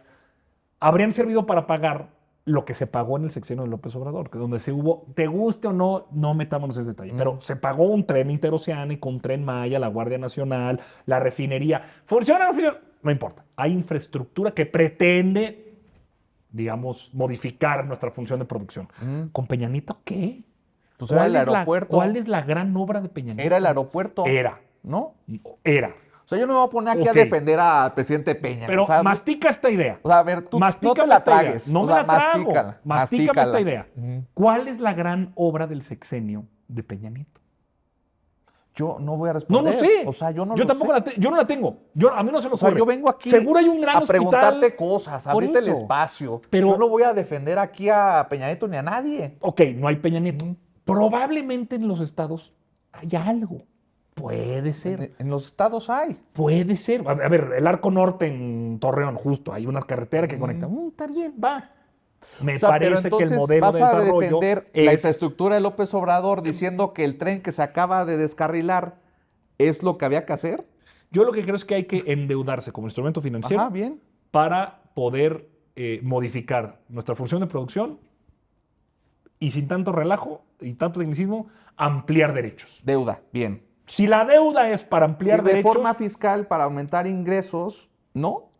habrían servido para pagar lo que se pagó en el sexenio de López Obrador, que donde se hubo, te guste o no, no metámonos en ese detalle, pero se pagó un tren interoceánico, un tren Maya, la Guardia Nacional, la refinería. ¿Funciona o no funciona? No importa. Hay infraestructura que pretende, digamos, modificar nuestra función de producción. ¿Con Peña Nieto qué? Pues era el aeropuerto. ¿Cuál es la gran obra de Peña Nieto? Era el aeropuerto. Era. ¿No? Era. O sea, yo no me voy a poner aquí a Ok. defender al presidente Peña. Pero o sea, mastica esta idea. o sea, a ver, tú no Mastícame te la esta idea. tragues. No o me sea, la trago. mastícala. Mastícame esta mastícala. idea. ¿Cuál es la gran obra del sexenio de Peña Nieto? Yo no voy a No responder. lo sé. O sea, yo no yo lo tampoco sé. yo no la tengo. A mí no se me O sea, ocurre. yo vengo aquí Seguro hay un gran a hospital. preguntarte cosas, a Por abrirte el eso. espacio. Pero- yo no voy a defender aquí a Peña Nieto ni a nadie. Ok, no hay Peña Nieto. Probablemente en los estados hay algo. Puede ser. En los estados hay. Puede ser. A ver, el Arco Norte en Torreón, justo. Hay unas carreteras que conectan. Está bien, va. Me O sea, pero parece que el entonces modelo vas de a desarrollo defender la es... infraestructura de López Obrador diciendo que el tren que se acaba de descarrilar es lo que había que hacer. Yo lo que creo es que hay que endeudarse como instrumento financiero Ajá, bien. para poder modificar nuestra función de producción y sin tanto relajo y tanto tecnicismo, ampliar derechos. Deuda, bien. Si la deuda es para ampliar Y derechos, reforma fiscal para aumentar ingresos, ¿no?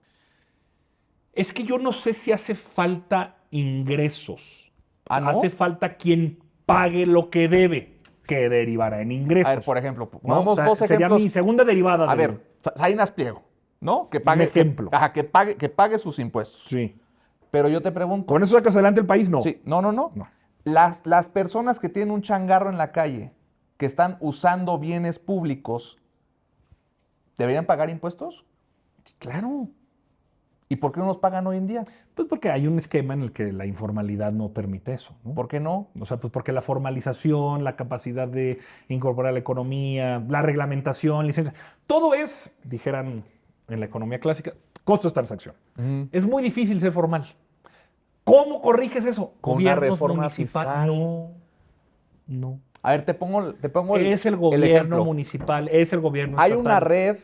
es que yo no sé si hace falta ingresos. ¿Ah, no? Hace falta quien pague lo que debe, que derivará en ingresos. A ver, por ejemplo, ¿no? pongamos O sea, dos sería ejemplos. mi segunda derivada. A de- ver, Salinas Pliego, ¿no? Que pague, ejemplo. que pague sus impuestos. Sí. Pero yo te pregunto. ¿Con eso sacas adelante el país? No. Sí, no. No. Las personas que tienen un changarro en la calle, que están usando bienes públicos, ¿deberían pagar impuestos? Claro. ¿Y por qué no los pagan hoy en día? Pues porque hay un esquema en el que la informalidad no permite eso, ¿no? ¿Por qué no? O sea, pues porque la formalización, la capacidad de incorporar la economía, la reglamentación, licencias, todo es, dijeran en la economía clásica, costos de transacción. Es muy difícil ser formal. ¿Cómo corriges eso? Con una Gobiernos reforma municipales. fiscal. No. A ver, te pongo Es el el gobierno ejemplo. municipal, es el gobierno Hay estatal. una red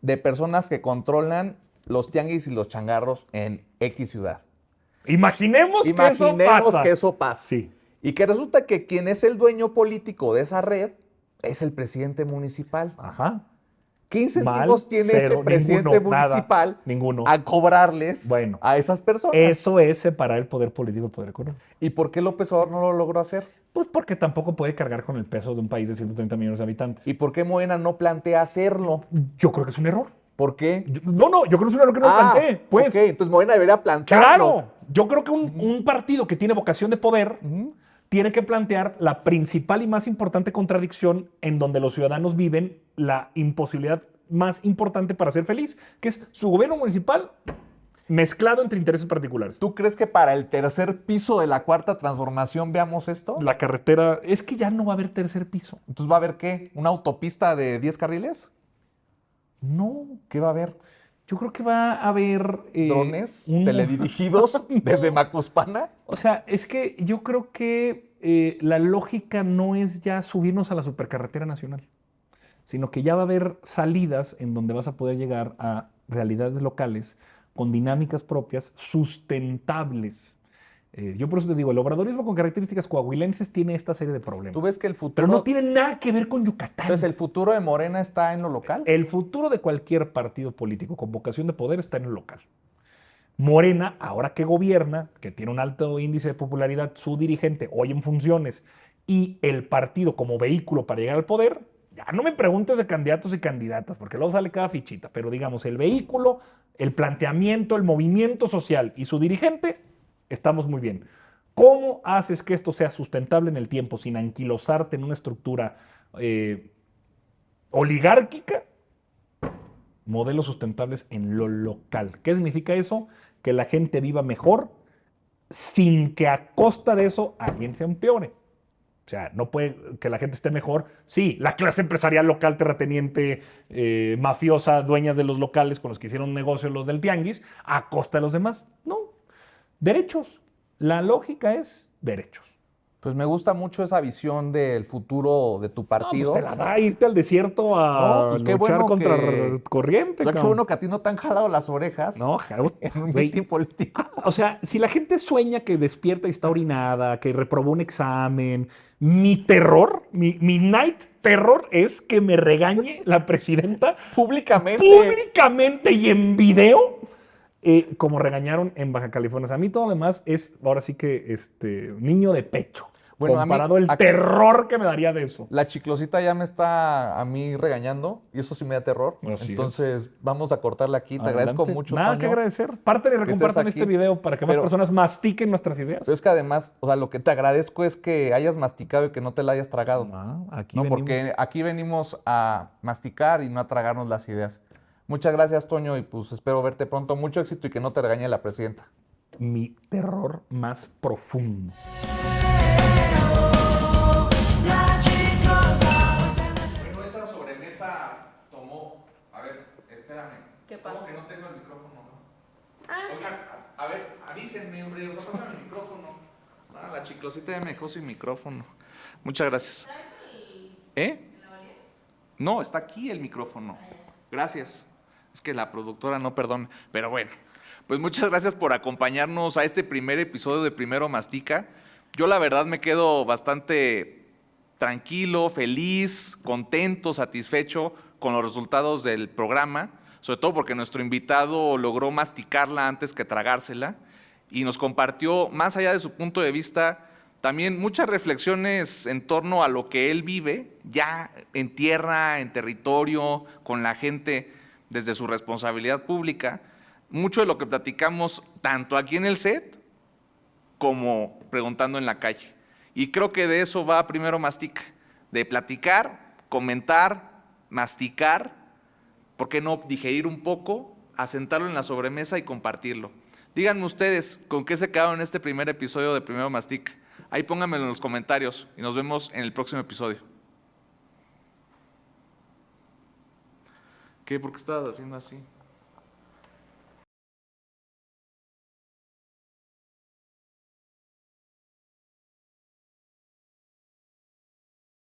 de personas que controlan los tianguis y los changarros en X ciudad. Imaginemos, Imaginemos que eso pasa. Sí. Sí. Y que resulta que quien es el dueño político de esa red es el presidente municipal. Ajá. ¿Qué incentivos Mal, tiene cero, ese presidente ninguno, nada, municipal ninguno. a cobrarles Bueno. a esas personas? Eso es separar el poder político del poder económico. ¿Y por qué López Obrador no lo logró hacer? Pues porque tampoco puede cargar con el peso de un país de 130 millones de habitantes. ¿Y por qué Morena no plantea hacerlo? Yo creo que es un error. ¿Por qué? No, yo creo que es un error que no lo planteé. Pues, ok, entonces Morena debería plantearlo. claro, yo creo que un partido que tiene vocación de poder Ujú. tiene que plantear la principal y más importante contradicción en donde los ciudadanos viven la imposibilidad más importante para ser feliz, que es su gobierno municipal mezclado entre intereses particulares. ¿Tú crees que para el tercer piso de la cuarta transformación veamos esto? La carretera, es que ya no va a haber tercer piso. Entonces va a haber ¿qué? ¿Una autopista de 10 carriles? No, ¿Qué va a haber? yo creo que va a haber... ¿Drones un- teledirigidos desde Macuspana? O sea, es que yo creo que la lógica no es ya subirnos a la supercarretera nacional, sino que ya va a haber salidas en donde vas a poder llegar a realidades locales con dinámicas propias, sustentables. Yo por eso te digo, el obradorismo con características coahuilenses tiene esta serie de problemas. ¿Tú ves que el futuro... Pero no tiene nada que ver con Yucatán. Entonces, ¿el futuro de Morena está en lo local? El futuro de cualquier partido político con vocación de poder está en el local. Morena, ahora que gobierna, que tiene un alto índice de popularidad, su dirigente hoy en funciones, y el partido como vehículo para llegar al poder, ya no me preguntes de candidatos y candidatas, porque luego sale cada fichita, pero digamos, el vehículo, el planteamiento, el movimiento social y su dirigente, estamos muy bien. ¿Cómo haces que esto sea sustentable en el tiempo sin anquilosarte en una estructura oligárquica? Modelos sustentables en lo local. ¿Qué significa eso? Que la gente viva mejor sin que a costa de eso alguien se empeore. O sea, no puede que la gente esté mejor. Sí, la clase empresarial local, terrateniente, mafiosa, dueñas de los locales con los que hicieron negocio los del tianguis, a costa de los demás. No. Derechos. La lógica es derechos. Pues me gusta mucho esa visión del futuro de tu No, pues partido. te la da irte al desierto a No, pues qué luchar bueno contra que- corriente, O sea, qué cabrón. bueno que a ti no te han jalado las orejas No, Jaro, en un güey. mitin político. O sea, si la gente sueña que despierta y está orinada, que reprobó un examen, mi terror, mi night terror es que me regañe la presidenta públicamente y en video, como regañaron en Baja California. O sea, a mí todo lo demás es, ahora sí que, niño de pecho. Bueno, Comparado el aquí- terror que me daría de eso. La chiclosita ya me está a mí regañando y eso sí me da terror. Así es. Entonces vamos a cortarla aquí. Te agradezco Adelante. mucho, Nada que Toño. agradecer. Pártale y estés recompartan aquí. este video para que más Pero- personas mastiquen nuestras ideas. Pero es que además, o sea, lo que te agradezco es que hayas masticado y que no te la hayas tragado. Aquí ¿No? venimos. Porque aquí venimos a masticar y no a tragarnos las ideas. Muchas gracias, Toño, y pues espero verte pronto. Mucho éxito y que no te regañe la presidenta. Mi terror más profundo. Bueno, esa sobremesa tomó... A ver, espérame. ¿Qué pasa? ¿Cómo que no tengo el micrófono? Ah. Oigan, a ver, avísenme, hombre. O sea, pásame el micrófono. Ah, la chiclosita ya me dejó sin micrófono. Muchas gracias. ¿Eh? No, está aquí el micrófono. Gracias. Es que la productora no perdona. Pero bueno, pues muchas gracias por acompañarnos a este primer episodio de Primero Mastica. Yo la verdad me quedo bastante tranquilo, feliz, contento, satisfecho con los resultados del programa, sobre todo porque nuestro invitado logró masticarla antes que tragársela y nos compartió, más allá de su punto de vista, también muchas reflexiones en torno a lo que él vive ya en tierra, en territorio, con la gente desde su responsabilidad pública. Mucho de lo que platicamos tanto aquí en el set como preguntando en la calle. Y creo que de eso va Primero Mastica, de platicar, comentar, masticar, ¿por qué no digerir un poco, asentarlo en la sobremesa y compartirlo? Díganme ustedes con qué se quedaron en este primer episodio de Primero Mastica. Ahí pónganmelo en los comentarios y nos vemos en el próximo episodio. ¿Qué? ¿Por qué estabas haciendo así?